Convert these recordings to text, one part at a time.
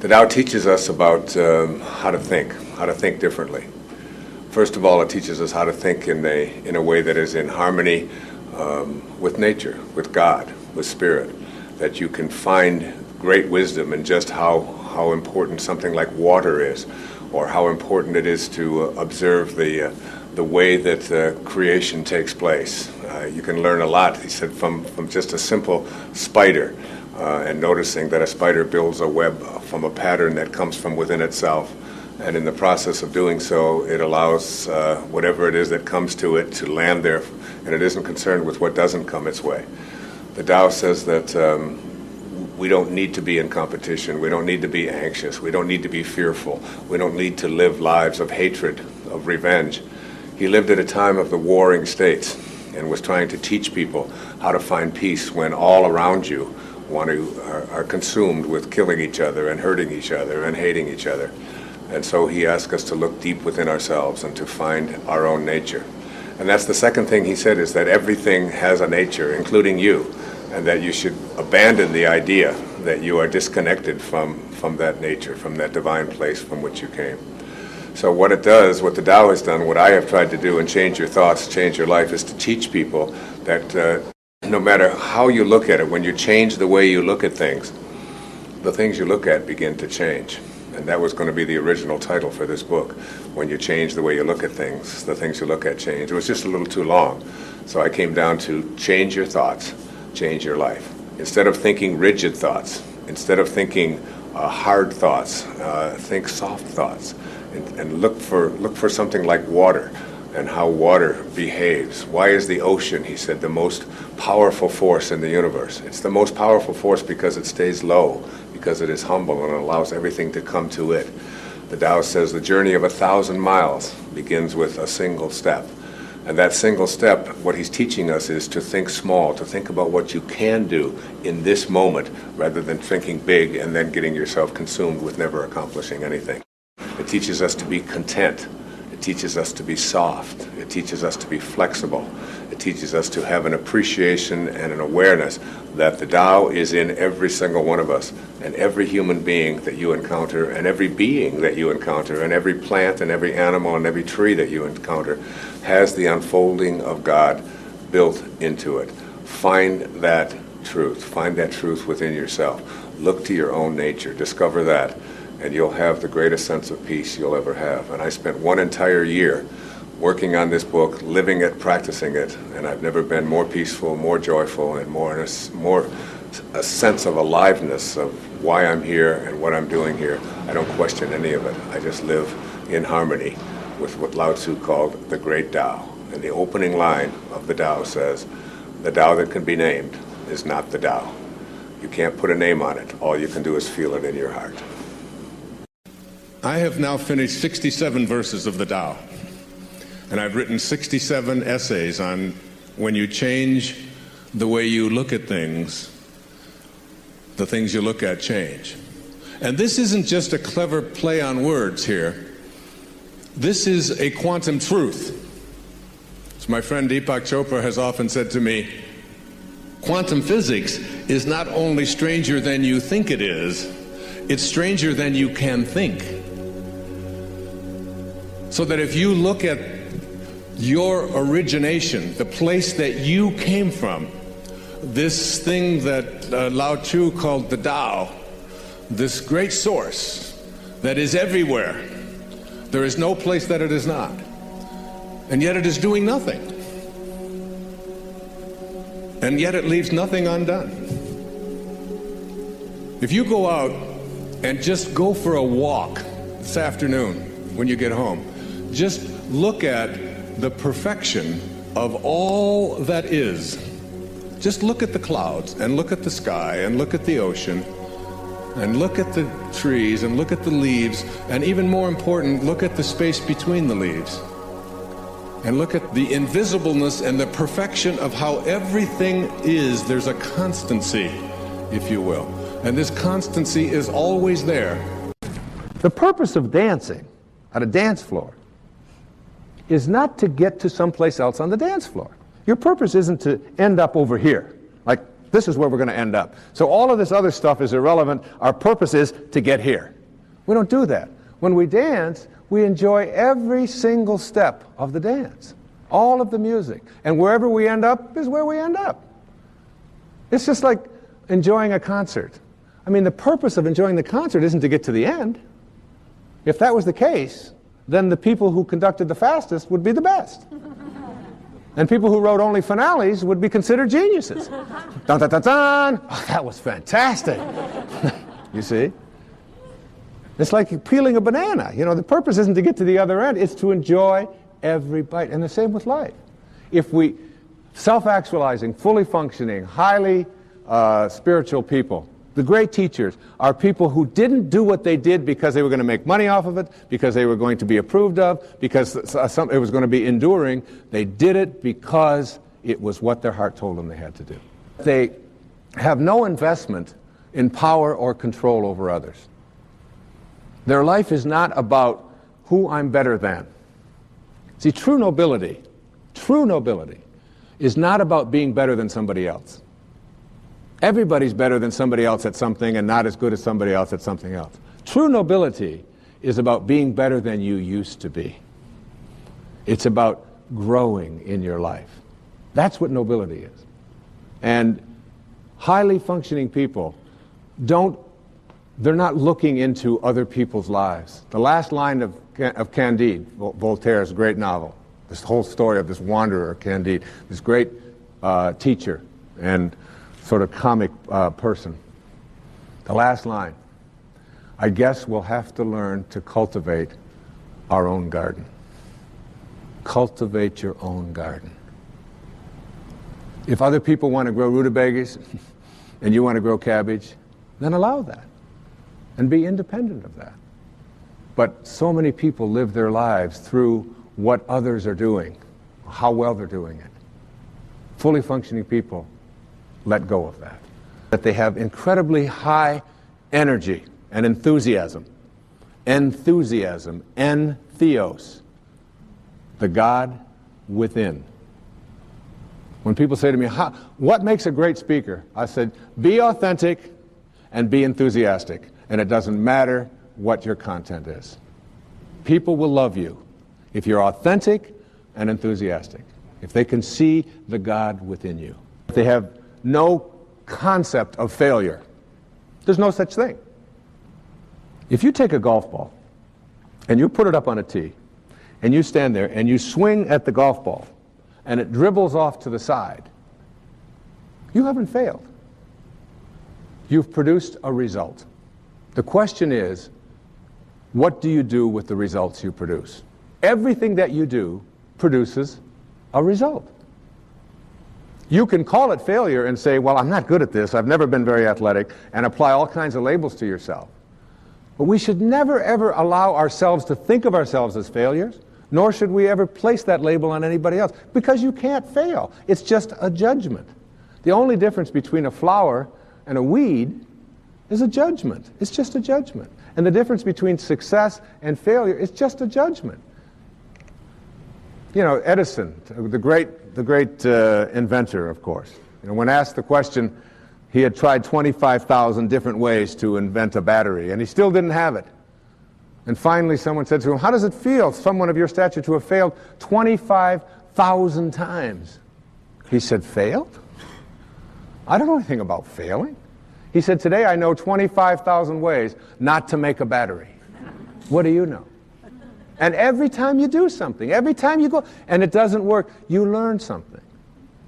The Tao teaches us about how to think differently. First of all, it teaches us how to think in a way that is in harmony with nature, with God, with Spirit, that you can find great wisdom in just how important something like water is, or how important it is to observe the way that creation takes place. You can learn a lot, he said, from just a simple spider, and noticing that a spider builds a web from a pattern that comes from within itself. And in the process of doing so, it allows whatever it is that comes to it to land there, and it isn't concerned with what doesn't come its way. The Tao says that we don't need to be in competition. We don't need to be anxious. We don't need to be fearful. We don't need to live lives of hatred, of revenge. He lived at a time of the warring states and was trying to teach people how to find peace when all around you are consumed with killing each other and hurting each other and hating each other. And so he asked us to look deep within ourselves and to find our own nature. And that's the second thing he said, is that everything has a nature, including you, and that you should abandon the idea that you are disconnected from that nature, from that divine place from which you came. So what it does, what the Tao has done, what I have tried to do in Change Your Thoughts, Change Your Life, is to teach people that no matter how you look at it, when you change the way you look at things, the things you look at begin to change. And that was going to be the original title for this book. When you change the way you look at things, the things you look at change. It was just a little too long. So I came down to change your thoughts, change your life. Instead of thinking rigid thoughts, instead of thinking hard thoughts, think soft thoughts. And look for something like water and how water behaves. Why is the ocean, he said, the most powerful force in the universe? It's the most powerful force because it stays low, because it is humble and allows everything to come to it. The Tao says the journey of 1,000 miles begins with a single step. And that single step, what he's teaching us is to think small, to think about what you can do in this moment, rather than thinking big and then getting yourself consumed with never accomplishing anything. It teaches us to be content. It teaches us to be soft. It teaches us to be flexible. It teaches us to have an appreciation and an awareness that the Tao is in every single one of us, and every human being that you encounter, and every being that you encounter, and every plant and every animal and every tree that you encounter has the unfolding of God built into it. Find that truth. Find that truth within yourself. Look to your own nature. Discover that, and you'll have the greatest sense of peace you'll ever have. And I spent one entire year working on this book, living it, practicing it, and I've never been more peaceful, more joyful, and more a sense of aliveness of why I'm here and what I'm doing here. I don't question any of it. I just live in harmony with what Lao Tzu called the Great Tao. And the opening line of the Tao says, "The Tao that can be named is not the Tao." You can't put a name on it. All you can do is feel it in your heart. I have now finished 67 verses of the Tao. And I've written 67 essays on when you change the way you look at things, the things you look at change. And this isn't just a clever play on words here. This is a quantum truth. As my friend Deepak Chopra has often said to me, quantum physics is not only stranger than you think it is, it's stranger than you can think. So that if you look at your origination, the place that you came from, this thing that Lao Tzu called the Tao, this great source that is everywhere, there is no place that it is not. And yet it is doing nothing. And yet it leaves nothing undone. If you go out and just go for a walk this afternoon when you get home, just look at the perfection of all that is. Just look at the clouds and look at the sky and look at the ocean and look at the trees and look at the leaves, and even more important, look at the space between the leaves and look at the invisibleness and the perfection of how everything is. There's a constancy, if you will, and this constancy is always there. The purpose of dancing at a dance floor is not to get to someplace else on the dance floor. Your purpose isn't to end up over here, like This is where we're going to end up. So all of this other stuff is irrelevant. Our purpose is to get here. We don't do that. When we dance, we enjoy every single step of the dance, all of the music. And wherever we end up is where we end up. It's just like enjoying a concert. I mean, the purpose of enjoying the concert isn't to get to the end. If that was the case, then the people who conducted the fastest would be the best. And people who wrote only finales would be considered geniuses. Dun, dun, dun, dun. Oh, that was fantastic. You see? It's like peeling a banana. You know, the purpose isn't to get to the other end. It's to enjoy every bite. And the same with life. If we, self-actualizing, fully functioning, highly spiritual people, the great teachers are people who didn't do what they did because they were going to make money off of it, because they were going to be approved of, because it was going to be enduring. They did it because it was what their heart told them they had to do. They have no investment in power or control over others. Their life is not about who I'm better than. See, true nobility is not about being better than somebody else. Everybody's better than somebody else at something and not as good as somebody else at something else. True nobility is about being better than you used to be. It's about growing in your life. That's what nobility is. And highly functioning people they're not looking into other people's lives. The last line of Candide, Voltaire's great novel, this whole story of this wanderer, Candide, this great teacher and sort of comic person. The last line, I guess we'll have to learn to cultivate our own garden. Cultivate your own garden. If other people want to grow rutabagas and you want to grow cabbage, then allow that and be independent of that. But so many people live their lives through what others are doing, how well they're doing it. Fully functioning people let go of that. That they have incredibly high energy and enthusiasm. Enthusiasm, entheos, the God within. When people say to me, what makes a great speaker? I said, be authentic and be enthusiastic. And it doesn't matter what your content is. People will love you if you're authentic and enthusiastic. If they can see the God within you. If they have no concept of failure. There's no such thing. If you take a golf ball and you put it up on a tee and you stand there and you swing at the golf ball and it dribbles off to the side, you haven't failed. You've produced a result. The question is, what do you do with the results you produce? Everything that you do produces a result. You can call it failure and say, well, I'm not good at this, I've never been very athletic, and apply all kinds of labels to yourself. But we should never ever allow ourselves to think of ourselves as failures, nor should we ever place that label on anybody else, because you can't fail. It's just a judgment. The only difference between a flower and a weed is a judgment. It's just a judgment. And the difference between success and failure is just a judgment. You know, Edison, the great inventor, of course. You know, when asked the question, he had tried 25,000 different ways to invent a battery, and he still didn't have it. And finally someone said to him, how does it feel, someone of your stature, to have failed 25,000 times? He said, failed? I don't know anything about failing. He said, today I know 25,000 ways not to make a battery. What do you know? And every time you do something, every time you go, and it doesn't work, you learn something.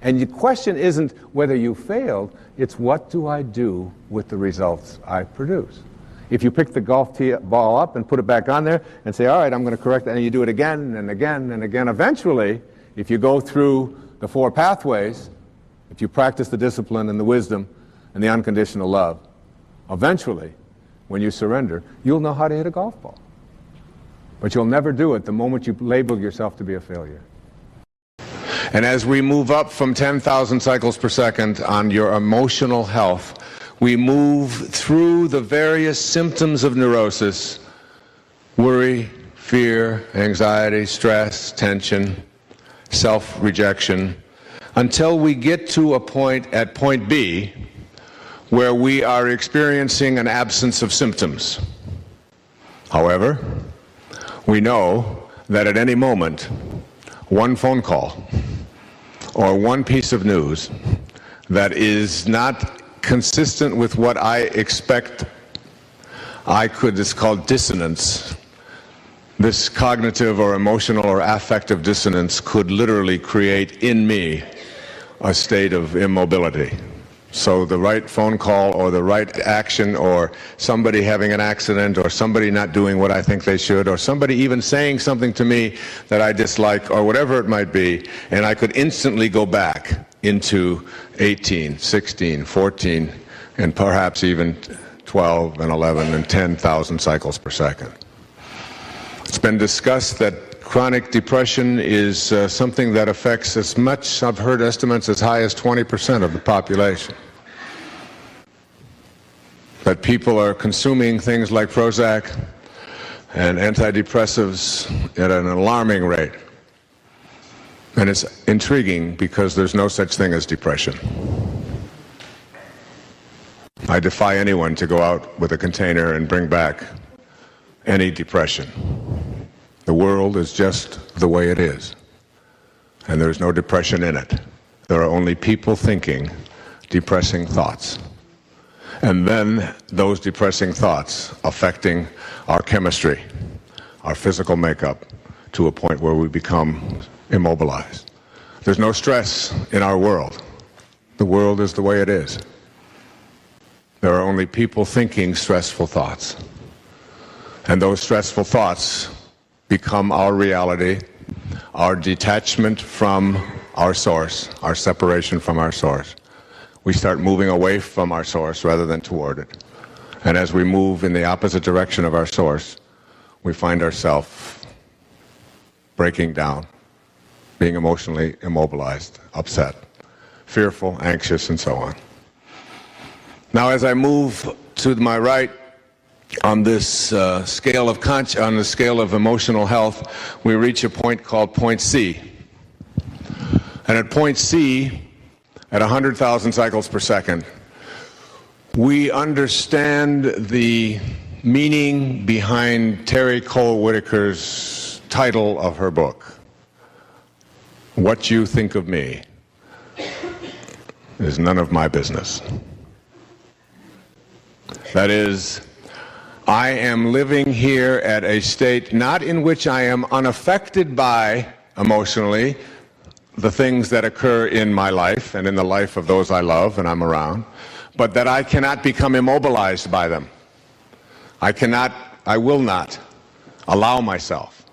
And the question isn't whether you failed, it's what do I do with the results I produce? If you pick the golf ball up and put it back on there and say, all right, I'm going to correct that, and you do it again and again and again, eventually, if you go through the 4 pathways, if you practice the discipline and the wisdom and the unconditional love, eventually, when you surrender, you'll know how to hit a golf ball. But you'll never do it the moment you label yourself to be a failure. And as we move up from 10,000 cycles per second on your emotional health, we move through the various symptoms of neurosis: worry, fear, anxiety, stress, tension, self-rejection, until we get to a point at point B where we are experiencing an absence of symptoms. However, we know that at any moment, one phone call or one piece of news that is not consistent with what I expect, it's called dissonance. This cognitive or emotional or affective dissonance could literally create in me a state of immobility. So the right phone call or the right action, or somebody having an accident, or somebody not doing what I think they should, or somebody even saying something to me that I dislike, or whatever it might be, and I could instantly go back into 18, 16, 14, and perhaps even 12 and 11 and 10,000 cycles per second. It's been discussed that chronic depression is something that affects as much, I've heard estimates as high as 20% of the population. That people are consuming things like Prozac and antidepressives at an alarming rate. And it's intriguing because there's no such thing as depression. I defy anyone to go out with a container and bring back any depression. The world is just the way it is, and there's no depression in it. There are only people thinking depressing thoughts, and then those depressing thoughts affecting our chemistry, our physical makeup, to a point where we become immobilized. There's no stress in our world. The world is the way it is. There are only people thinking stressful thoughts. And those stressful thoughts become our reality, our detachment from our source, our separation from our source. We start moving away from our source rather than toward it. And as we move in the opposite direction of our source, we find ourselves breaking down, being emotionally immobilized, upset, fearful, anxious, and so on. Now, as I move to my right, on this scale of emotional health, we reach a point called point C. And at point C, at 100,000 cycles per second, we understand the meaning behind Terry Cole Whitaker's title of her book. What you think of me is none of my business. That is, I am living here at a state not in which I am unaffected by, emotionally, the things that occur in my life and in the life of those I love and I'm around, but that I cannot become immobilized by them. I will not allow myself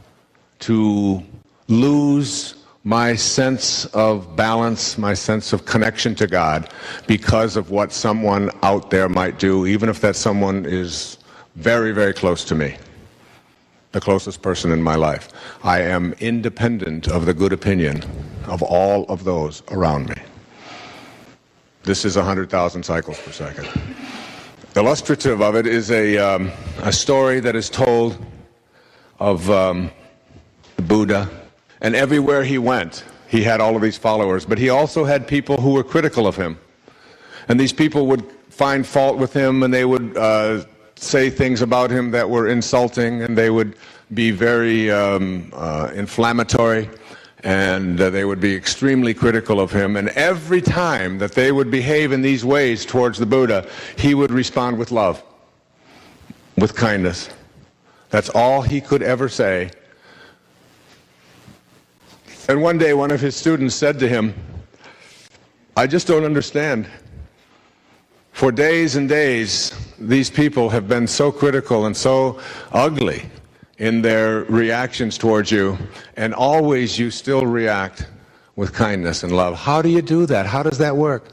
to lose my sense of balance, my sense of connection to God, because of what someone out there might do, even if that someone is very, very close to me, the closest person in my life. I am independent of the good opinion of all of those around me. This is 100,000 cycles per second. Illustrative of it is a story that is told of the Buddha. And everywhere he went, he had all of these followers, but he also had people who were critical of him. And these people would find fault with him, and they would say things about him that were insulting, and they would be very inflammatory, and they would be extremely critical of him. And every time that they would behave in these ways towards the Buddha, he would respond with love, with kindness. That's all he could ever say. And one day one of his students said to him, I just don't understand. For days and days, these people have been so critical and so ugly in their reactions towards you, and always you still react with kindness and love. How do you do that? How does that work?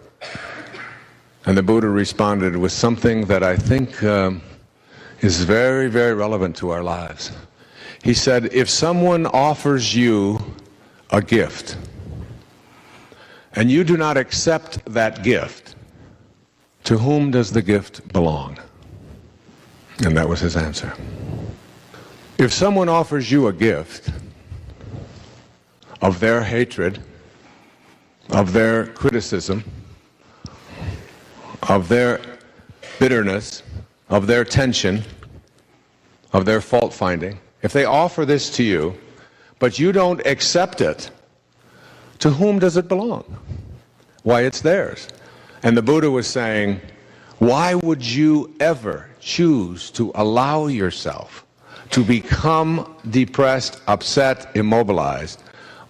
And the Buddha responded with something that I think is very, very relevant to our lives. He said, if someone offers you a gift, and you do not accept that gift, to whom does the gift belong? And that was his answer. If someone offers you a gift of their hatred, of their criticism, of their bitterness, of their tension, of their fault-finding, if they offer this to you, but you don't accept it, to whom does it belong? Why, it's theirs. And the Buddha was saying, why would you ever choose to allow yourself to become depressed, upset, immobilized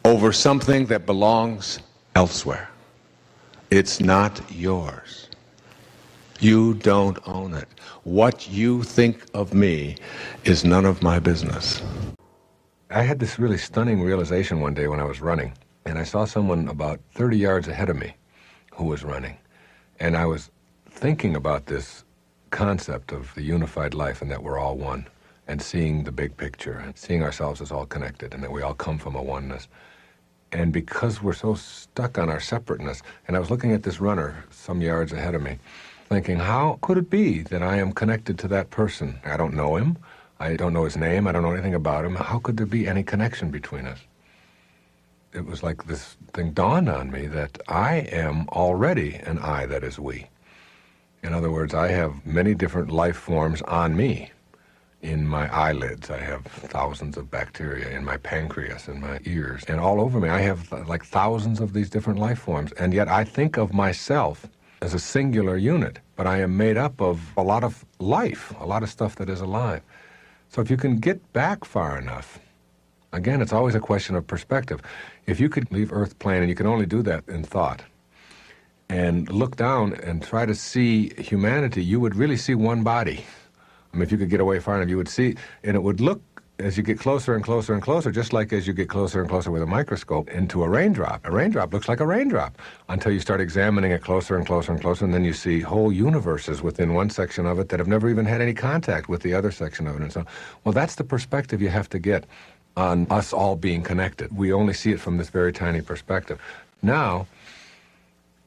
over something that belongs elsewhere? It's not yours. You don't own it. What you think of me is none of my business. I had this really stunning realization one day when I was running, and I saw someone about 30 yards ahead of me who was running. And I was thinking about this concept of the unified life and that we're all one, and seeing the big picture and seeing ourselves as all connected and that we all come from a oneness. And because we're so stuck on our separateness, and I was looking at this runner some yards ahead of me, thinking, how could it be that I am connected to that person? I don't know him. I don't know his name. I don't know anything about him. How could there be any connection between us? It was like this thing dawned on me that I am already an I that is we. In other words, I have many different life forms on me. In my eyelids, I have thousands of bacteria. In my pancreas, in my ears, and all over me, I have like thousands of these different life forms. And yet I think of myself as a singular unit, but I am made up of a lot of life, a lot of stuff that is alive. So if you can get back far enough, again, it's always a question of perspective. If you could leave Earth plane, and you can only do that in thought, and look down and try to see humanity, you would really see one body. I mean, if you could get away far enough, you would see, and it would look, as you get closer and closer and closer, just like as you get closer and closer with a microscope into a raindrop. A raindrop looks like a raindrop until you start examining it closer and closer and closer, and then you see whole universes within one section of it that have never even had any contact with the other section of it. And so, well, that's the perspective you have to get on us all being connected. We only see it from this very tiny perspective. Now,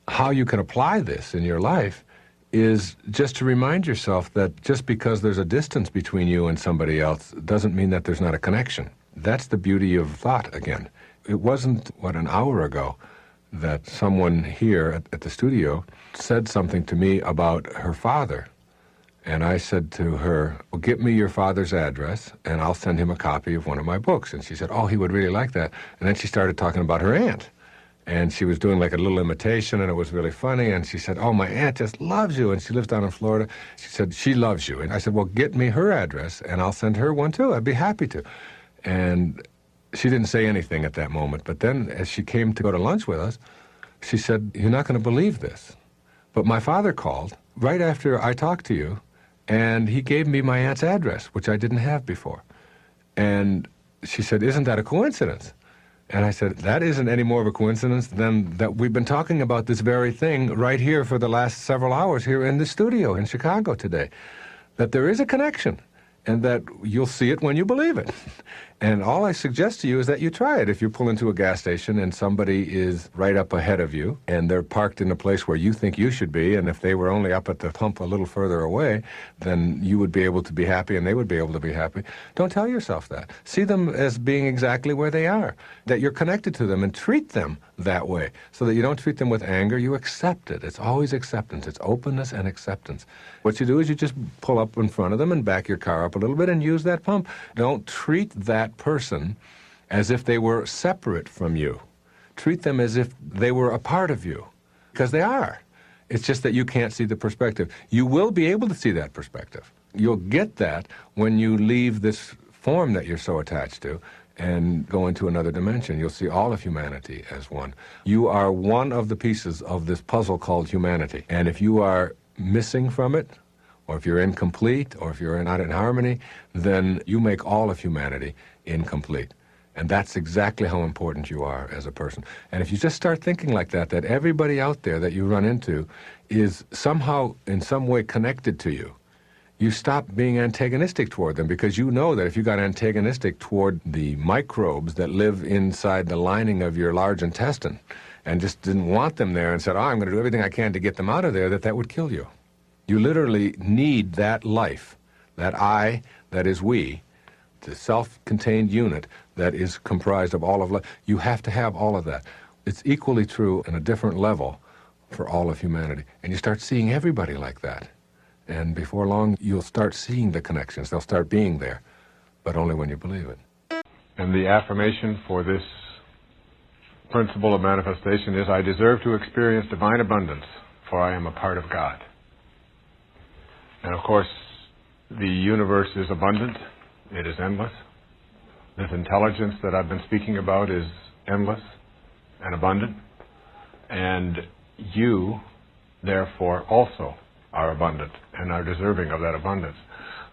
how you can apply this in your life is just to remind yourself that just because there's a distance between you and somebody else doesn't mean that there's not a connection. That's the beauty of thought again. It wasn't, an hour ago that someone here at the studio said something to me about her father. And I said to her, well, get me your father's address and I'll send him a copy of one of my books. And she said, oh, he would really like that. And then she started talking about her aunt. And she was doing like a little imitation, and it was really funny. And she said, oh, my aunt just loves you. And she lives down in Florida. She said, she loves you. And I said, well, get me her address, and I'll send her one, too. I'd be happy to. And she didn't say anything at that moment. But then as she came to go to lunch with us, she said, you're not going to believe this, but my father called right after I talked to you, and he gave me my aunt's address, which I didn't have before. And she said, isn't that a coincidence? And I said, that isn't any more of a coincidence than that we've been talking about this very thing right here for the last several hours here in the studio in Chicago today. That there is a connection, and that you'll see it when you believe it. And all I suggest to you is that you try it. If you pull into a gas station and somebody is right up ahead of you, and they're parked in a place where you think you should be, and if they were only up at the pump a little further away, then you would be able to be happy and they would be able to be happy. Don't tell yourself that. See them as being exactly where they are, that you're connected to them, and treat them that way, so that you don't treat them with anger. You accept it. It's always acceptance. It's openness and acceptance. What you do is you just pull up in front of them and back your car up a little bit and use that pump. Don't treat that person as if they were separate from you. Treat them as if they were a part of you, because they are. It's just that you can't see the perspective. You will be able to see that perspective. You'll get that when you leave this form that you're so attached to and go into another dimension. You'll see all of humanity as one. You are one of the pieces of this puzzle called humanity. And if you are missing from it, or if you're incomplete, or if you're not in harmony, then you make all of humanity incomplete. And that's exactly how important you are as a person. And if you just start thinking like that, that everybody out there that you run into is somehow in some way connected to you, you stop being antagonistic toward them, because you know that if you got antagonistic toward the microbes that live inside the lining of your large intestine and just didn't want them there and said, oh, I'm going to do everything I can to get them out of there, that would kill you. You literally need that life, that I, that is we, the self-contained unit that is comprised of all of life. You have to have all of that. it's equally true in a different level for all of humanity. And you start seeing everybody like that. And before long, you'll start seeing the connections. They'll start being there, but only when you believe it. And the affirmation for this principle of manifestation is, I deserve to experience divine abundance, for I am a part of God. And of course, the universe is abundant. It is endless. This intelligence that I've been speaking about is endless and abundant. And you, therefore, also are abundant and are deserving of that abundance.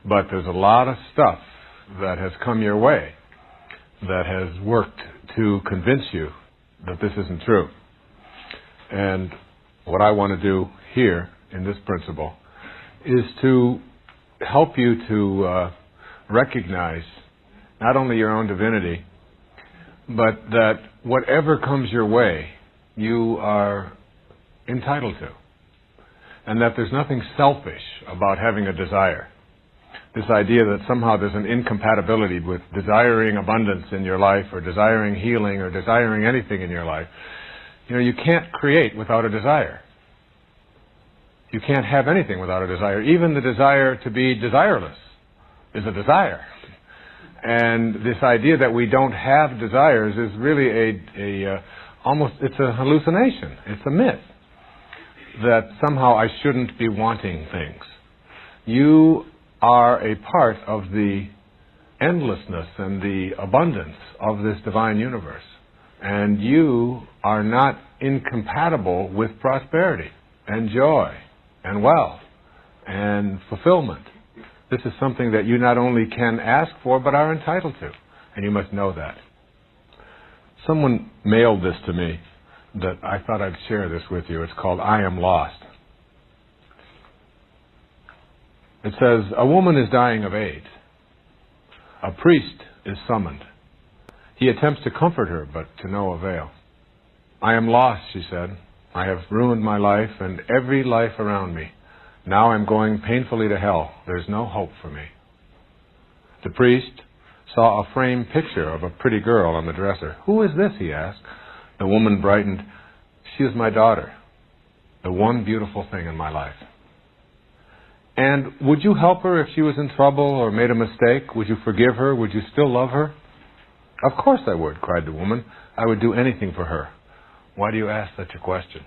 But there's a lot of stuff that has come your way that has worked to convince you that this isn't true. And what I want to do here in this principle is to help you to recognize not only your own divinity, but that whatever comes your way, you are entitled to. And that there's nothing selfish about having a desire. This idea that somehow there's an incompatibility with desiring abundance in your life, or desiring healing, or desiring anything in your life. You know, you can't create without a desire. You can't have anything without a desire. Even the desire to be desireless is a desire. And this idea that we don't have desires is really it's a hallucination. It's a myth that somehow I shouldn't be wanting things. You are a part of the endlessness and the abundance of this divine universe. And you are not incompatible with prosperity and joy and wealth and fulfillment. This is something that you not only can ask for, but are entitled to. And you must know that. Someone mailed this to me that I thought I'd share this with you. It's called I Am Lost. It says, a woman is dying of AIDS. A priest is summoned. He attempts to comfort her, but to no avail. I am lost, she said. I have ruined my life and every life around me. Now I'm going painfully to hell. There's no hope for me. The priest saw a framed picture of a pretty girl on the dresser. Who is this, he asked. The woman brightened. She is my daughter, the one beautiful thing in my life. And would you help her if she was in trouble or made a mistake? Would you forgive her? Would you still love her? Of course I would, cried the woman. I would do anything for her. Why do you ask such a question?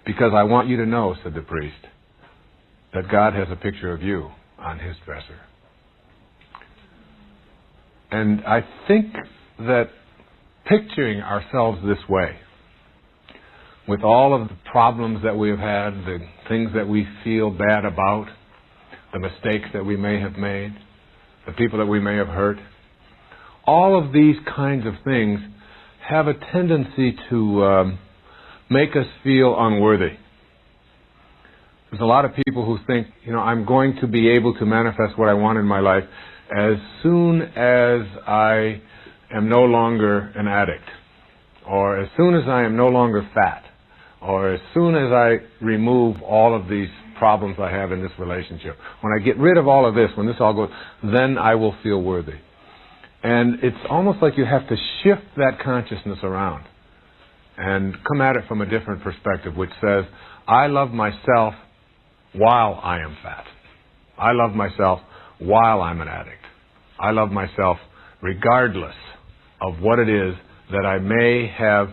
Because I want you to know, said the priest, that God has a picture of you on his dresser. And I think that picturing ourselves this way, with all of the problems that we have had, the things that we feel bad about, the mistakes that we may have made, the people that we may have hurt, all of these kinds of things have a tendency to make us feel unworthy. There's a lot of people who think, I'm going to be able to manifest what I want in my life as soon as I am no longer an addict, or as soon as I am no longer fat, or as soon as I remove all of these problems I have in this relationship. When I get rid of all of this, when this all goes, then I will feel worthy. And it's almost like you have to shift that consciousness around and come at it from a different perspective, which says, I love myself while I am fat. I love myself while I'm an addict. I love myself regardless of what it is that I may have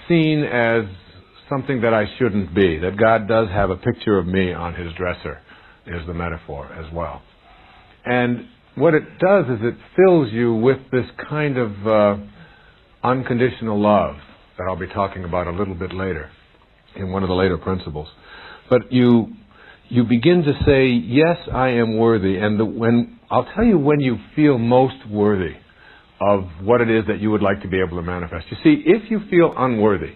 seen as something that I shouldn't be. That God does have a picture of me on his dresser, is the metaphor as well. And what it does is it fills you with this kind of unconditional love that I'll be talking about a little bit later in one of the later principles. But you begin to say, yes, I am worthy. And I'll tell you when you feel most worthy of what it is that you would like to be able to manifest. You see, if you feel unworthy,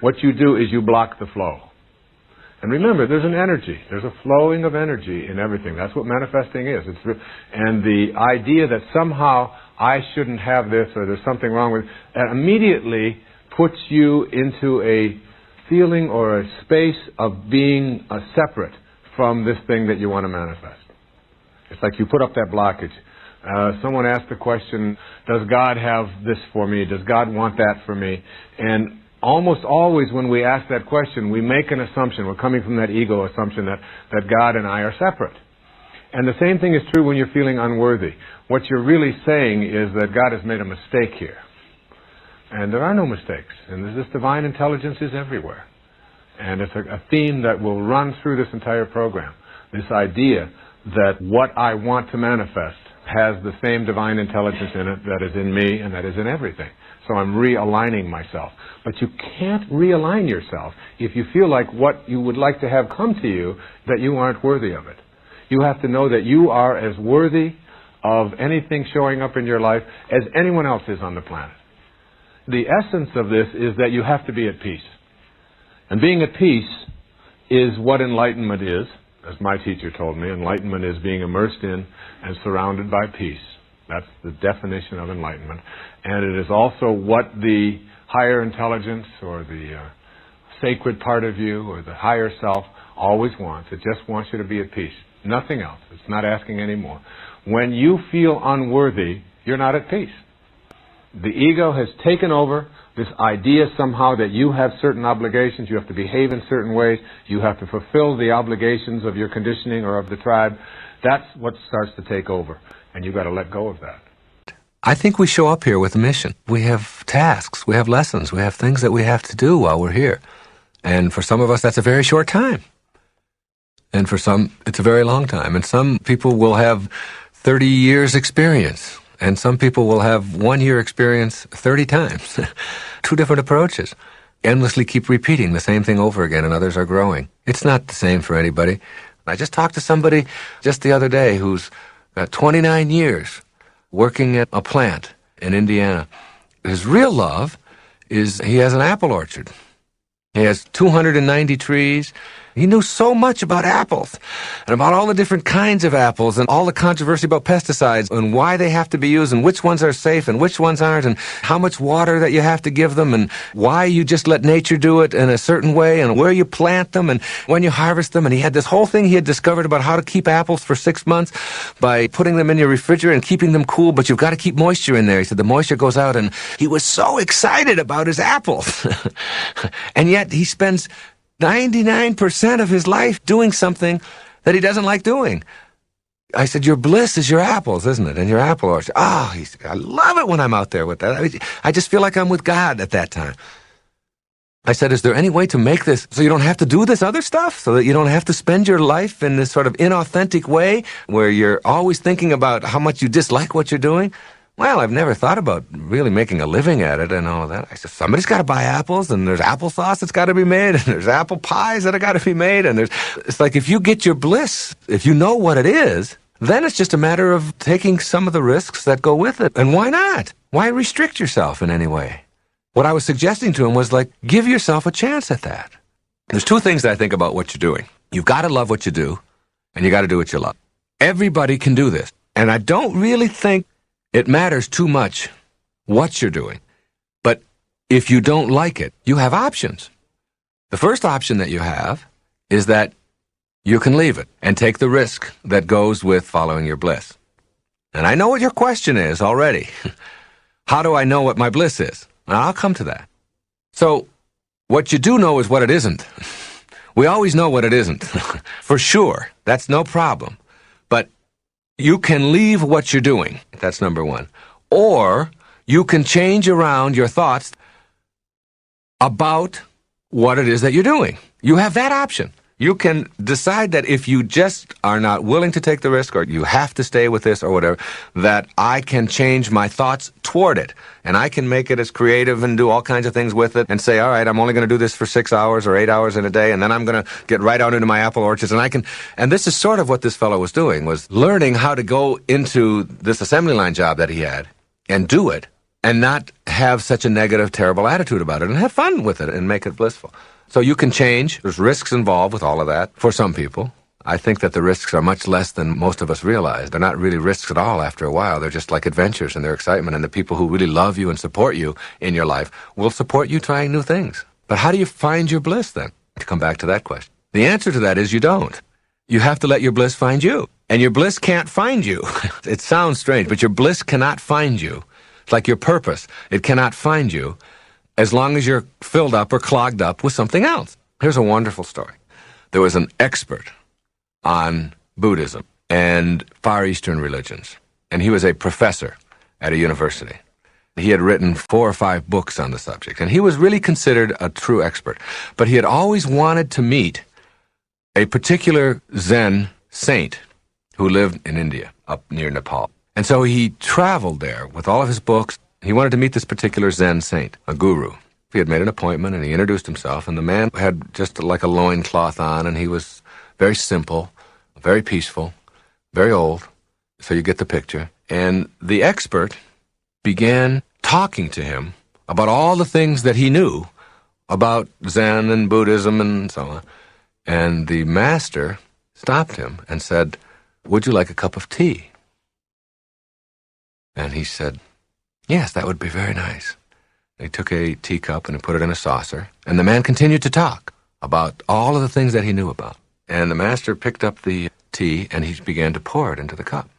what you do is you block the flow. And remember, there's an energy. There's a flowing of energy in everything. That's what manifesting is. And the idea that somehow I shouldn't have this or there's something wrong with it, that immediately puts you into a feeling or a space of being separate from this thing that you want to manifest. It's like you put up that blockage. Someone asked the question, does God have this for me? Does God want that for me? And almost always when we ask that question, we make an assumption. We're coming from that ego assumption that God and I are separate. And the same thing is true when you're feeling unworthy. What you're really saying is that God has made a mistake here. And there are no mistakes. And this divine intelligence is everywhere. And it's a theme that will run through this entire program. This idea that what I want to manifest has the same divine intelligence in it that is in me and that is in everything. So I'm realigning myself. But you can't realign yourself if you feel like what you would like to have come to you, that you aren't worthy of it. You have to know that you are as worthy of anything showing up in your life as anyone else is on the planet. The essence of this is that you have to be at peace. And being at peace is what enlightenment is. As my teacher told me, enlightenment is being immersed in and surrounded by peace. That's the definition of enlightenment. And it is also what the higher intelligence or the sacred part of you or the higher self always wants. It just wants you to be at peace. Nothing else. It's not asking any more. When you feel unworthy, you're not at peace. The ego has taken over this idea somehow that you have certain obligations, you have to behave in certain ways, you have to fulfill the obligations of your conditioning or of the tribe. That's what starts to take over, and you've got to let go of that. I think we show up here with a mission. We have tasks, we have lessons, we have things that we have to do while we're here. And for some of us, that's a very short time. And for some, it's a very long time. And some people will have 30 years experience. And some people will have 1 year experience 30 times. Two different approaches. Endlessly keep repeating the same thing over again, and others are growing. It's not the same for anybody. I just talked to somebody just the other day who's got 29 years working at a plant in Indiana. His real love is he has an apple orchard. He has 290 trees. He knew so much about apples and about all the different kinds of apples and all the controversy about pesticides and why they have to be used and which ones are safe and which ones aren't and how much water that you have to give them and why you just let nature do it in a certain way and where you plant them and when you harvest them. And he had this whole thing he had discovered about how to keep apples for 6 months by putting them in your refrigerator and keeping them cool, but you've got to keep moisture in there. He said the moisture goes out, and he was so excited about his apples. And yet he spends 99% of his life doing something that he doesn't like doing. I said, your bliss is your apples, isn't it? And your apple orchard. Oh, he said, I love it when I'm out there with that. I just feel like I'm with God at that time. I said, is there any way to make this so you don't have to do this other stuff? So that you don't have to spend your life in this sort of inauthentic way where you're always thinking about how much you dislike what you're doing? Well, I've never thought about really making a living at it and all that. I said, somebody's got to buy apples, and there's applesauce that's got to be made, and there's apple pies that have got to be made, and it's like if you get your bliss, if you know what it is, then it's just a matter of taking some of the risks that go with it. And why not? Why restrict yourself in any way? What I was suggesting to him was like, give yourself a chance at that. There's two things that I think about what you're doing. You've got to love what you do, and you got to do what you love. Everybody can do this. And I don't really think it matters too much what you're doing. But if you don't like it, you have options. The first option that you have is that you can leave it and take the risk that goes with following your bliss. And I know what your question is already. How do I know what my bliss is? And I'll come to that. So what you do know is what it isn't. We always know what it isn't. For sure. That's no problem. But you can leave what you're doing. That's number one. Or you can change around your thoughts about what it is that you're doing. You have that option. You can decide that if you just are not willing to take the risk, or you have to stay with this or whatever, that I can change my thoughts toward it. And I can make it as creative and do all kinds of things with it and say, all right, I'm only going to do this for 6 hours or 8 hours in a day, and then I'm going to get right out into my apple orchards. And this is sort of what this fellow was doing, was learning how to go into this assembly line job that he had and do it and not have such a negative, terrible attitude about it and have fun with it and make it blissful. So you can change. There's risks involved with all of that for some people. I think that the risks are much less than most of us realize. They're not really risks at all after a while. They're just like adventures and their excitement. And the people who really love you and support you in your life will support you trying new things. But how do you find your bliss then? To come back to that question. The answer to that is you don't. You have to let your bliss find you. And your bliss can't find you. It sounds strange, but your bliss cannot find you. It's like your purpose. It cannot find you as long as you're filled up or clogged up with something else. Here's a wonderful story. There was an expert on Buddhism and Far Eastern religions, and he was a professor at a university. He had written 4 or 5 books on the subject, and he was really considered a true expert. But he had always wanted to meet a particular Zen saint who lived in India, up near Nepal. And so he traveled there with all of his books. He wanted to meet this particular Zen saint, a guru. He had made an appointment, and he introduced himself, and the man had just like a loincloth on, and he was very simple, very peaceful, very old, so you get the picture. And the expert began talking to him about all the things that he knew about Zen and Buddhism and so on. And the master stopped him and said, "Would you like a cup of tea?" And he said, "Yes, that would be very nice." He took a teacup and he put it in a saucer, and the man continued to talk about all of the things that he knew about. And the master picked up the tea and he began to pour it into the cup.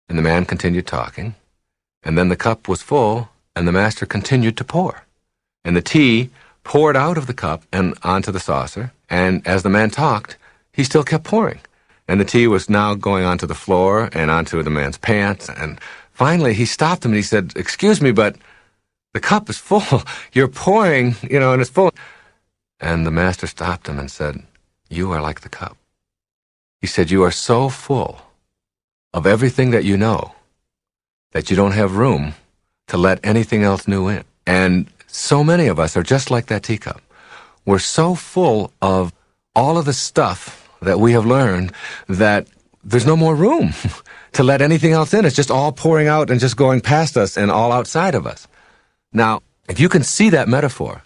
And the man continued talking, and then the cup was full, and the master continued to pour. And the tea poured out of the cup and onto the saucer, and as the man talked, he still kept pouring. And the tea was now going onto the floor and onto the man's pants, and finally he stopped him and he said, "Excuse me, but the cup is full. You're pouring, and it's full." And the master stopped him and said, "You are like the cup." He said, "You are so full of everything that you know that you don't have room to let anything else new in." And so many of us are just like that teacup. We're so full of all of the stuff that we have learned that there's no more room to let anything else in. It's just all pouring out and just going past us and all outside of us. Now, if you can see that metaphor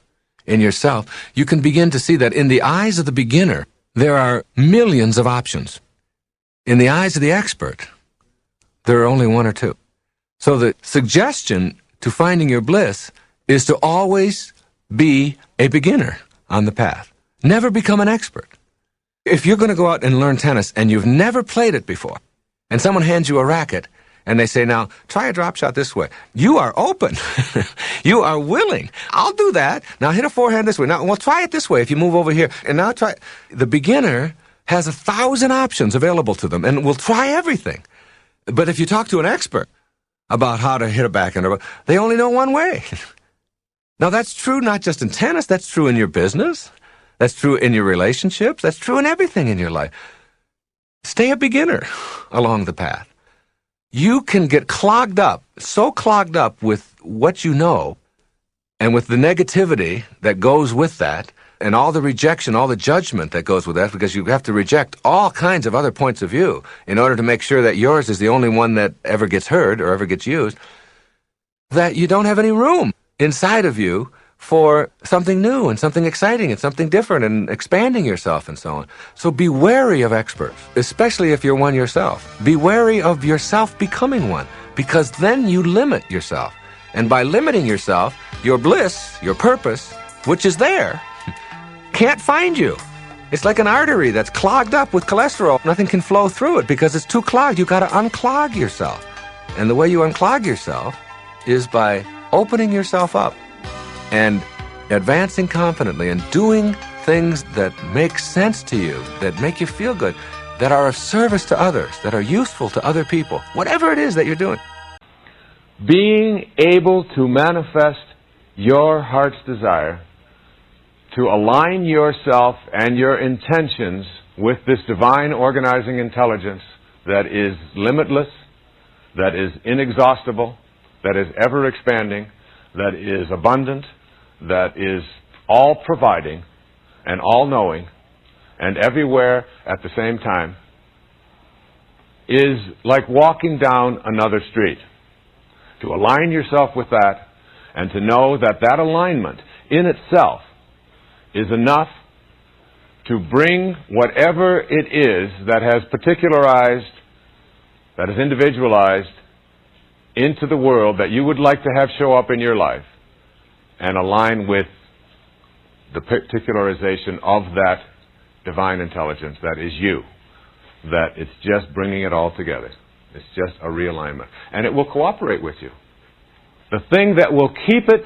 in yourself, you can begin to see that in the eyes of the beginner, there are millions of options. In the eyes of the expert, there are only 1 or 2. So the suggestion to finding your bliss is to always be a beginner on the path. Never become an expert. If you're going to go out and learn tennis and you've never played it before, and someone hands you a racket, and they say, "Now, try a drop shot this way," you are open. You are willing. "I'll do that. Now hit a forehand this way. Now, well, try it this way if you move over here. And now try." The beginner has 1,000 options available to them and will try everything. But if you talk to an expert about how to hit a backhand, they only know one way. Now, that's true not just in tennis. That's true in your business. That's true in your relationships. That's true in everything in your life. Stay a beginner along the path. You can get clogged up, so clogged up with what you know and with the negativity that goes with that and all the rejection, all the judgment that goes with that, because you have to reject all kinds of other points of view in order to make sure that yours is the only one that ever gets heard or ever gets used, that you don't have any room inside of you for something new and something exciting and something different and expanding yourself and so on. So be wary of experts, especially if you're one yourself. Be wary of yourself becoming one, because then you limit yourself. And by limiting yourself, your bliss, your purpose, which is there, can't find you. It's like an artery that's clogged up with cholesterol. Nothing can flow through it because it's too clogged. You've got to unclog yourself. And the way you unclog yourself is by opening yourself up and advancing confidently and doing things that make sense to you, that make you feel good, that are of service to others, that are useful to other people, whatever it is that you're doing. Being able to manifest your heart's desire, to align yourself and your intentions with this divine organizing intelligence that is limitless, that is inexhaustible, that is ever expanding, that is abundant, that is all providing and all knowing and everywhere at the same time, is like walking down another street. To align yourself with that and to know that that alignment in itself is enough to bring whatever it is that has particularized, that is individualized into the world that you would like to have show up in your life, and align with the particularization of that divine intelligence that is you, that it's just bringing it all together. It's just a realignment. And it will cooperate with you. The thing that will keep it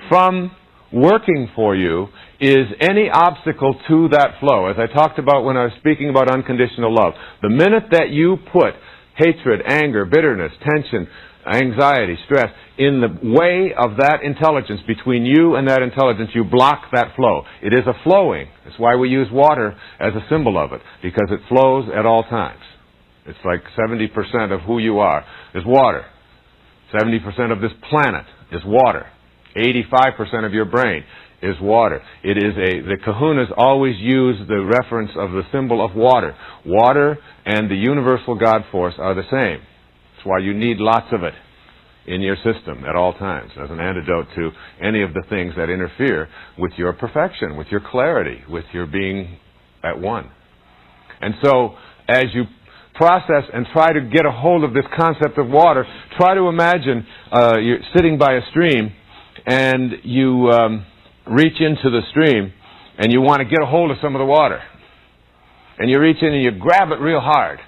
from working for you is any obstacle to that flow. As I talked about when I was speaking about unconditional love, the minute that you put hatred, anger, bitterness, tension, anxiety, stress in the way of that intelligence, between you and that intelligence, you block that flow. It is a flowing. That's why we use water as a symbol of it, because it flows at all times. It's like 70% of who you are is water. 70% of this planet is water. 85% of your brain is water. It is the kahunas always use the reference of the symbol of water. Water and the universal God force are the same. That's why you need lots of it in your system at all times as an antidote to any of the things that interfere with your perfection, with your clarity, with your being at one. And so, as you process and try to get a hold of this concept of water, try to imagine you're sitting by a stream and you reach into the stream and you want to get a hold of some of the water. And you reach in and you grab it real hard.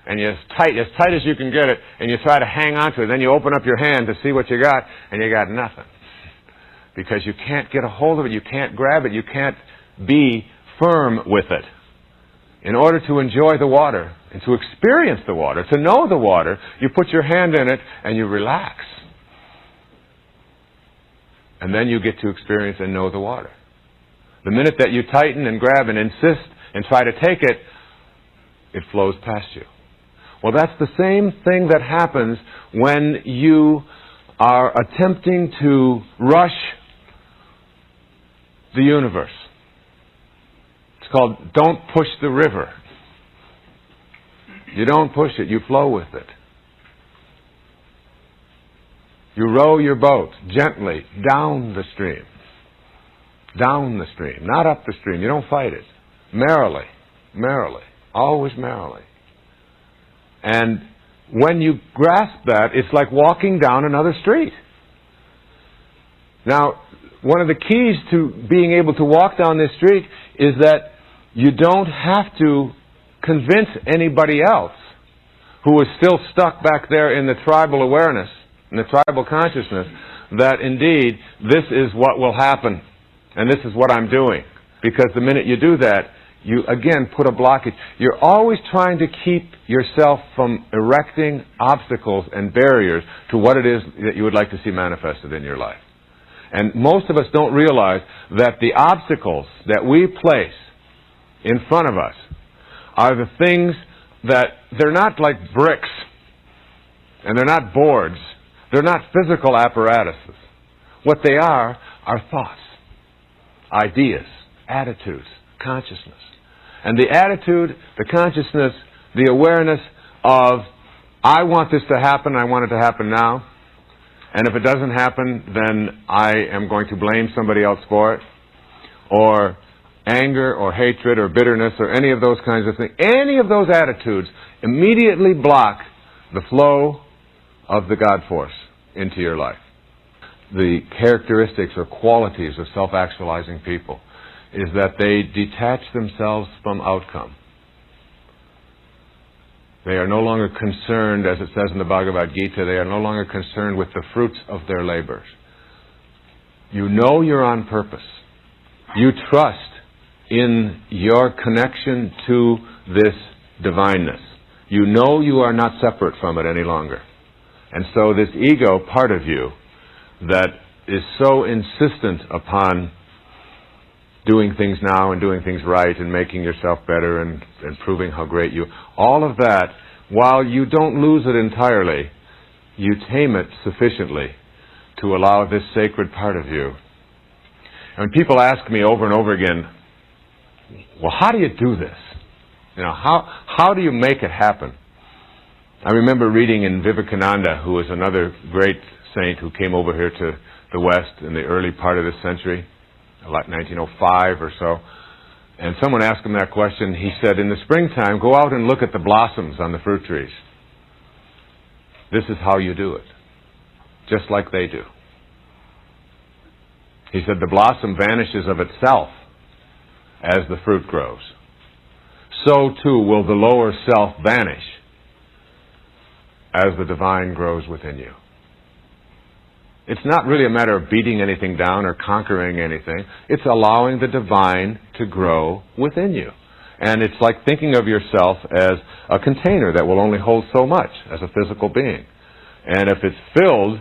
And you as tight as you can get it, and you try to hang on to it. Then you open up your hand to see what you got, and you got nothing. Because you can't get a hold of it, you can't grab it, you can't be firm with it. In order to enjoy the water, and to experience the water, to know the water, you put your hand in it, and you relax. And then you get to experience and know the water. The minute that you tighten and grab and insist and try to take it, it flows past you. Well, that's the same thing that happens when you are attempting to rush the universe. It's called don't push the river. You don't push it, you flow with it. You row your boat gently down the stream. Down the stream, not up the stream. You don't fight it. Merrily, merrily, always merrily. And when you grasp that, it's like walking down another street. Now, one of the keys to being able to walk down this street is that you don't have to convince anybody else who is still stuck back there in the tribal awareness, in the tribal consciousness, that indeed this is what will happen and this is what I'm doing. Because the minute you do that, you again put a blockage. You're always trying to keep yourself from erecting obstacles and barriers to what it is that you would like to see manifested in your life. And most of us don't realize that the obstacles that we place in front of us are the things that they're not like bricks and they're not boards. They're not physical apparatuses. What they are thoughts, ideas, attitudes, consciousness. And the attitude, the consciousness, the awareness of, I want this to happen, I want it to happen now. And if it doesn't happen, then I am going to blame somebody else for it. Or anger or hatred or bitterness or any of those kinds of things. Any of those attitudes immediately block the flow of the God force into your life. The characteristics or qualities of self-actualizing people is that they detach themselves from outcome. They are no longer concerned, as it says in the Bhagavad Gita, they are no longer concerned with the fruits of their labors. You know you're on purpose. You trust in your connection to this divineness. You know you are not separate from it any longer. And so this ego part of you that is so insistent upon doing things now and doing things right and making yourself better and proving how great you... All of that, while you don't lose it entirely, you tame it sufficiently to allow this sacred part of you. And when people ask me over and over again, well, how do you do this? You know, how do you make it happen? I remember reading in Vivekananda, who was another great saint who came over here to the West in the early part of this century, like 1905 or so. And someone asked him that question. He said, in the springtime, go out and look at the blossoms on the fruit trees. This is how you do it. Just like they do. He said, the blossom vanishes of itself as the fruit grows. so too will the lower self vanish as the divine grows within you. It's not really a matter of beating anything down or conquering anything. It's allowing the divine to grow within you. And it's like thinking of yourself as a container that will only hold so much as a physical being. And if it's filled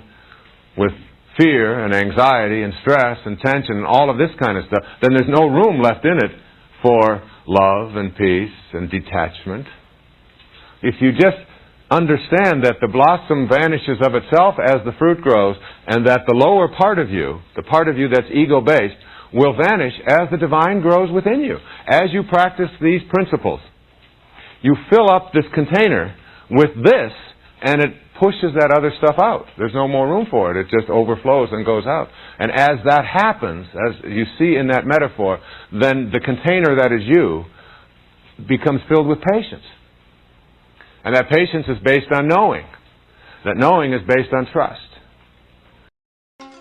with fear and anxiety and stress and tension and all of this kind of stuff, then there's no room left in it for love and peace and detachment. If you just understand that the blossom vanishes of itself as the fruit grows, and that the lower part of you, the part of you that's ego-based, will vanish as the divine grows within you. As you practice these principles, you fill up this container with this, and it pushes that other stuff out. There's no more room for it. It just overflows and goes out. And as that happens, as you see in that metaphor, then the container that is you becomes filled with patience. And that patience is based on knowing. That knowing is based on trust.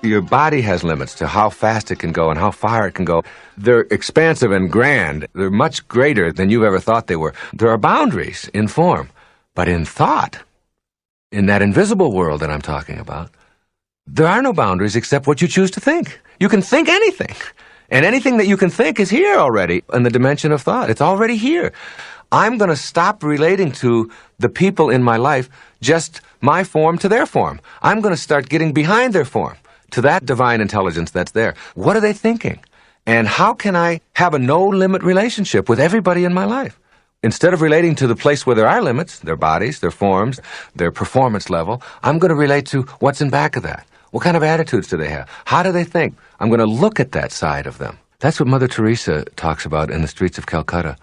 Your body has limits to how fast it can go and how far it can go. They're expansive and grand. They're much greater than you ever thought they were. There are boundaries in form, but in thought, in that invisible world that I'm talking about, there are no boundaries except what you choose to think. You can think anything. And anything that you can think is here already in the dimension of thought. It's already here. I'm going to stop relating to the people in my life, just my form to their form. I'm going to start getting behind their form, to that divine intelligence that's there. What are they thinking? And how can I have a no-limit relationship with everybody in my life? Instead of relating to the place where there are limits, their bodies, their forms, their performance level, I'm going to relate to what's in back of that. What kind of attitudes do they have? How do they think? I'm going to look at that side of them. That's what Mother Teresa talks about in the streets of Calcutta.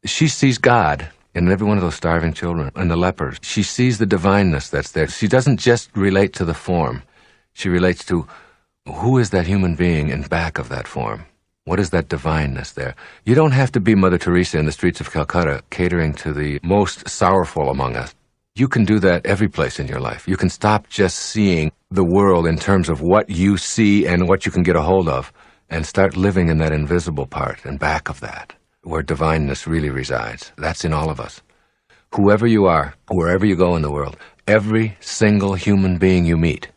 She sees God in every one of those starving children and the lepers. She sees the divineness that's there. She doesn't just relate to the form. She relates to who is that human being in back of that form. What is that divineness there? You don't have to be Mother Teresa in the streets of Calcutta catering to the most sorrowful among us. You can do that every place in your life. You can stop just seeing the world in terms of what you see and what you can get a hold of and start living in that invisible part and back of that, where divineness really resides. That's in all of us. Whoever you are, wherever you go in the world, every single human being you meet,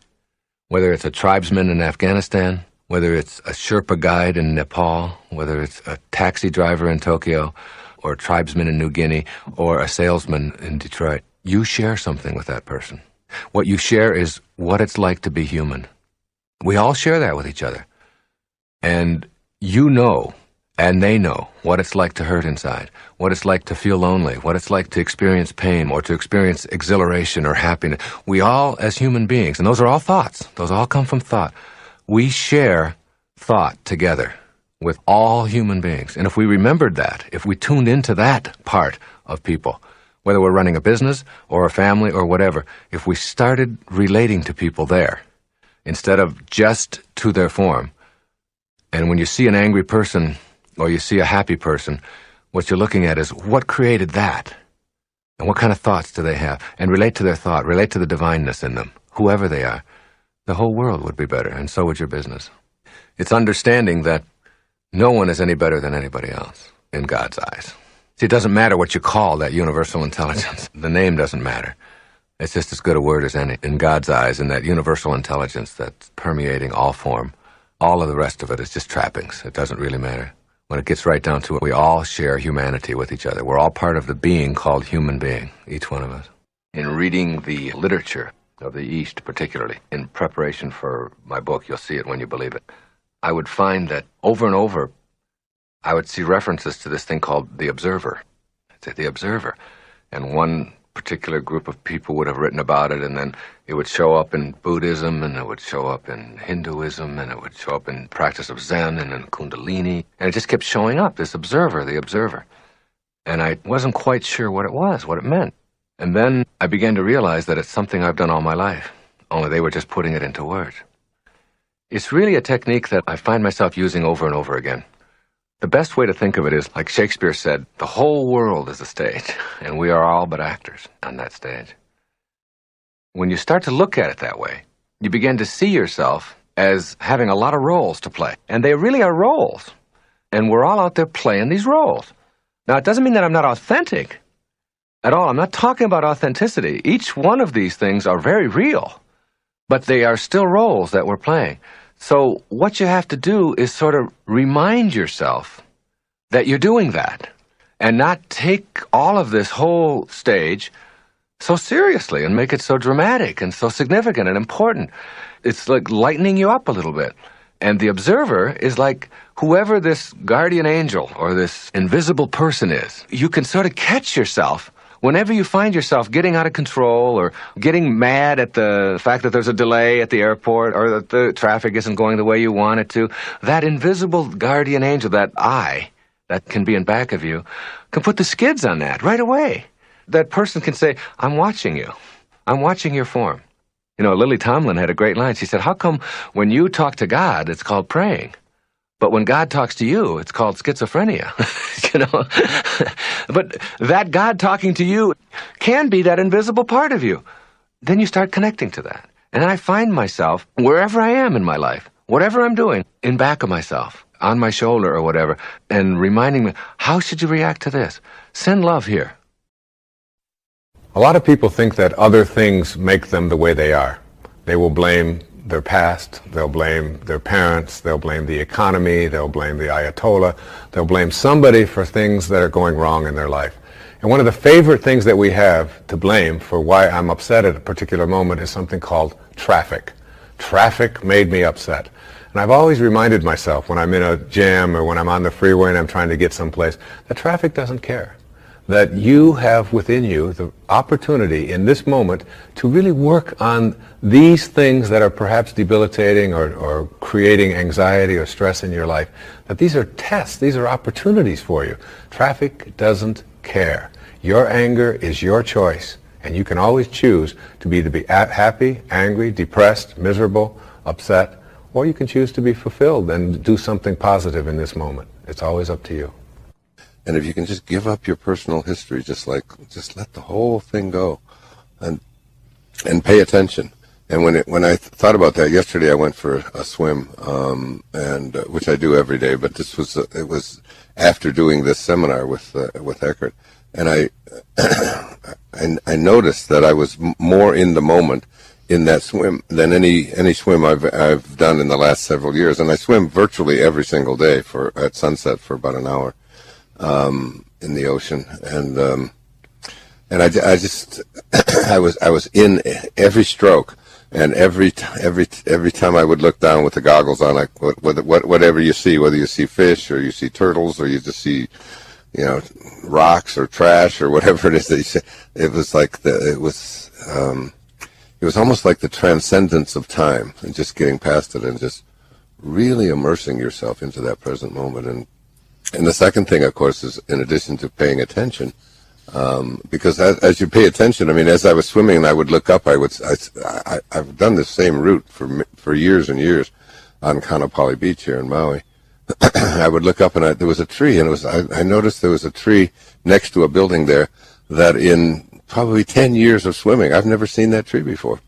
whether it's a tribesman in Afghanistan, whether it's a Sherpa guide in Nepal, whether it's a taxi driver in Tokyo, or a tribesman in New Guinea, or a salesman in Detroit, you share something with that person. What you share is what it's like to be human. We all share that with each other. And you know, and they know, what it's like to hurt inside, what it's like to feel lonely, what it's like to experience pain or to experience exhilaration or happiness. We all, as human beings, and those are all thoughts, those all come from thought, we share thought together with all human beings. And if we remembered that, if we tuned into that part of people, whether we're running a business or a family or whatever, if we started relating to people there, instead of just to their form, and when you see an angry person or you see a happy person, what you're looking at is what created that? And what kind of thoughts do they have? And relate to their thought, relate to the divineness in them, whoever they are. The whole world would be better, and so would your business. It's understanding that no one is any better than anybody else in God's eyes. See, it doesn't matter what you call that universal intelligence. The name doesn't matter. It's just as good a word as any in God's eyes, in that universal intelligence that's permeating all form. All of the rest of it is just trappings. It doesn't really matter. When it gets right down to it, we all share humanity with each other. We're all part of the being called human being, each one of us. In reading the literature of the East, particularly, in preparation for my book, You'll See It When You Believe It, I would find that over and over, I would see references to this thing called the observer. It's the observer. And one particular group of people would have written about it, and then it would show up in Buddhism, and it would show up in Hinduism, and it would show up in practice of Zen and in Kundalini. And it just kept showing up, this observer, the observer. And I wasn't quite sure what it was, what it meant. And then I began to realize that it's something I've done all my life, only they were just putting it into words. It's really a technique that I find myself using over and over again. The best way to think of it is, like Shakespeare said, the whole world is a stage, and we are all but actors on that stage. When you start to look at it that way, you begin to see yourself as having a lot of roles to play. And they really are roles. And we're all out there playing these roles. Now, it doesn't mean that I'm not authentic at all. I'm not talking about authenticity. Each one of these things are very real, but they are still roles that we're playing. So what you have to do is sort of remind yourself that you're doing that and not take all of this whole stage so seriously and make it so dramatic and so significant and important. It's like lightening you up a little bit. And the observer is like whoever this guardian angel or this invisible person is. You can sort of catch yourself whenever you find yourself getting out of control or getting mad at the fact that there's a delay at the airport or that the traffic isn't going the way you want it to. That invisible guardian angel, that eye that can be in back of you, can put the skids on that right away. That person can say, I'm watching you. I'm watching your form. You know, Lily Tomlin had a great line. She said, how come when you talk to God, it's called praying, but when God talks to you, it's called schizophrenia? You know, but that God talking to you can be that invisible part of you. Then you start connecting to that. And I find myself, wherever I am in my life, whatever I'm doing, in back of myself, on my shoulder or whatever, and reminding me, how should you react to this? Send love here. A lot of people think that other things make them the way they are. They will blame their past, they'll blame their parents, they'll blame the economy, they'll blame the Ayatollah, they'll blame somebody for things that are going wrong in their life. And one of the favorite things that we have to blame for why I'm upset at a particular moment is something called traffic. Traffic made me upset. And I've always reminded myself when I'm in a jam or when I'm on the freeway and I'm trying to get someplace, that traffic doesn't care. That you have within you the opportunity in this moment to really work on these things that are perhaps debilitating or creating anxiety or stress in your life. That these are tests, these are opportunities for you. Traffic doesn't care. Your anger is your choice, and you can always choose to be happy, angry, depressed, miserable, upset, or you can choose to be fulfilled and do something positive in this moment. It's always up to you. And if you can just give up your personal history, just let the whole thing go, and pay attention. And when I thought about that yesterday, I went for a swim, and which I do every day. But this was it was after doing this seminar with Eckhart, and I noticed that I was more in the moment in that swim than any swim I've done in the last several years. And I swim virtually every single day at sunset for about an hour. In the ocean, and I just I was in every stroke, and every time I would look down with the goggles on, like whatever you see, whether you see fish or you see turtles or you just see, you know, rocks or trash or whatever it is that you see, it was like it was almost like the transcendence of time and just getting past it and just really immersing yourself into that present moment. And the second thing, of course, is in addition to paying attention, because as you pay attention, I mean, as I was swimming and I would look up, I've done this same route for years and years on Kaanapali Beach here in Maui. I would look up and there was a tree, and I noticed there was a tree next to a building there that in probably 10 years of swimming, I've never seen that tree before.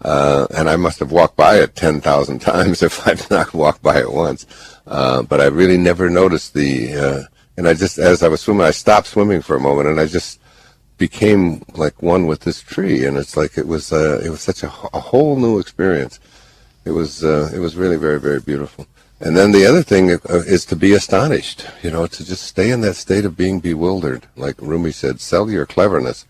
And I must have walked by it 10,000 times if I've not walked by it once. But I really never noticed and I just, as I was swimming, I stopped swimming for a moment and I just became like one with this tree. And it's like, it was such a whole new experience. It was really very, very beautiful. And then the other thing is to be astonished, you know, to just stay in that state of being bewildered. Like Rumi said, sell your cleverness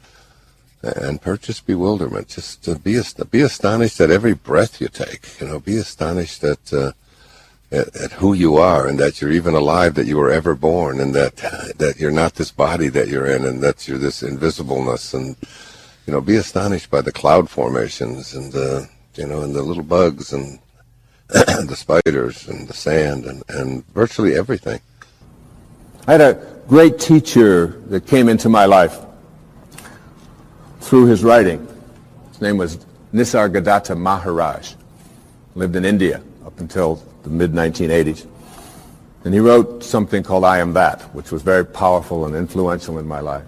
and purchase bewilderment. Just to be astonished at every breath you take. You know, be astonished at who you are, and that you're even alive, that you were ever born, and that you're not this body that you're in, and that you're this invisibleness. And you know, be astonished by the cloud formations and the little bugs and the spiders and the sand and virtually everything. I had a great teacher that came into my life through his writing. His name was Nisargadatta Maharaj. Lived in India up until the mid-1980s. And he wrote something called I Am That, which was very powerful and influential in my life.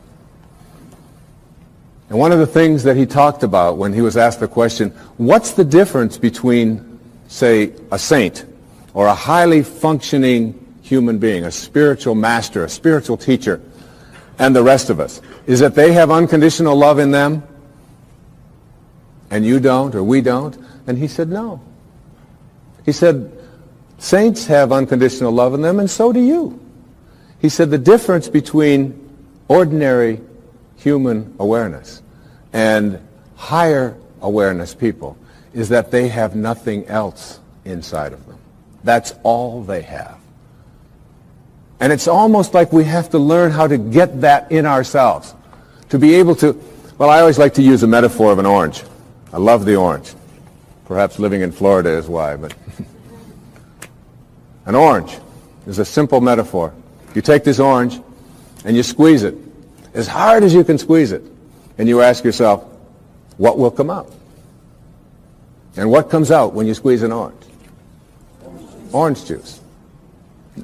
And one of the things that he talked about when he was asked the question, what's the difference between, say, a saint or a highly functioning human being, a spiritual master, a spiritual teacher, and the rest of us, is that they have unconditional love in them and you don't, or we don't? And he said, no. He said, saints have unconditional love in them, and so do you. He said the difference between ordinary human awareness and higher awareness people is that they have nothing else inside of them. That's all they have. And it's almost like we have to learn how to get that in ourselves. To be able to, well, I always like to use a metaphor of an orange. I love the orange. Perhaps living in Florida is why, but an orange is a simple metaphor. You take this orange and you squeeze it as hard as you can squeeze it. And you ask yourself, what will come out? And what comes out when you squeeze an orange? Orange juice.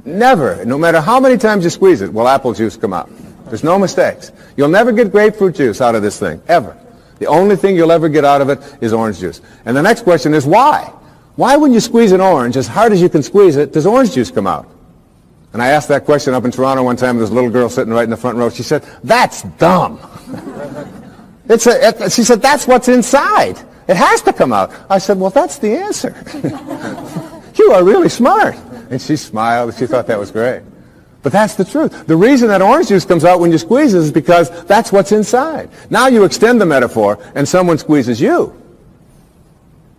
Never, no matter how many times you squeeze it, will apple juice come out. There's no mistakes. You'll never get grapefruit juice out of this thing, ever. The only thing you'll ever get out of it is orange juice. And the next question is why? Why when you squeeze an orange, as hard as you can squeeze it, does orange juice come out? And I asked that question up in Toronto one time. There's a little girl sitting right in the front row. She said, that's dumb. She said, that's what's inside. It has to come out. I said, well, that's the answer. You are really smart. And she smiled. She thought that was great. But that's the truth. The reason that orange juice comes out when you squeeze it is because that's what's inside. Now you extend the metaphor and someone squeezes you.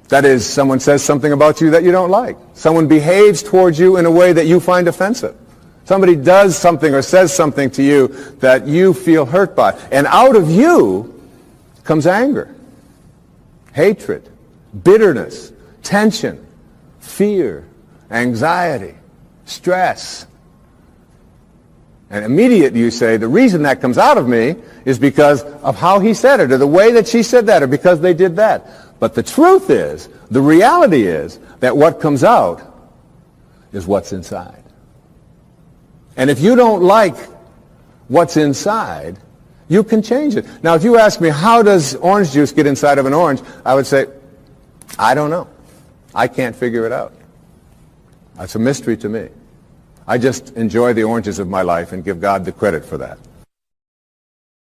That is, someone says something about you that you don't like. Someone behaves towards you in a way that you find offensive. Somebody does something or says something to you that you feel hurt by. And out of you comes anger, hatred, bitterness, tension, fear, anxiety, stress. And immediately you say, the reason that comes out of me is because of how he said it, or the way that she said that, or because they did that. But the truth is, the reality is, that what comes out is what's inside. And if you don't like what's inside, you can change it. Now, if you ask me, how does orange juice get inside of an orange? I would say, I don't know. I can't figure it out. It's a mystery to me. I just enjoy the oranges of my life and give God the credit for that.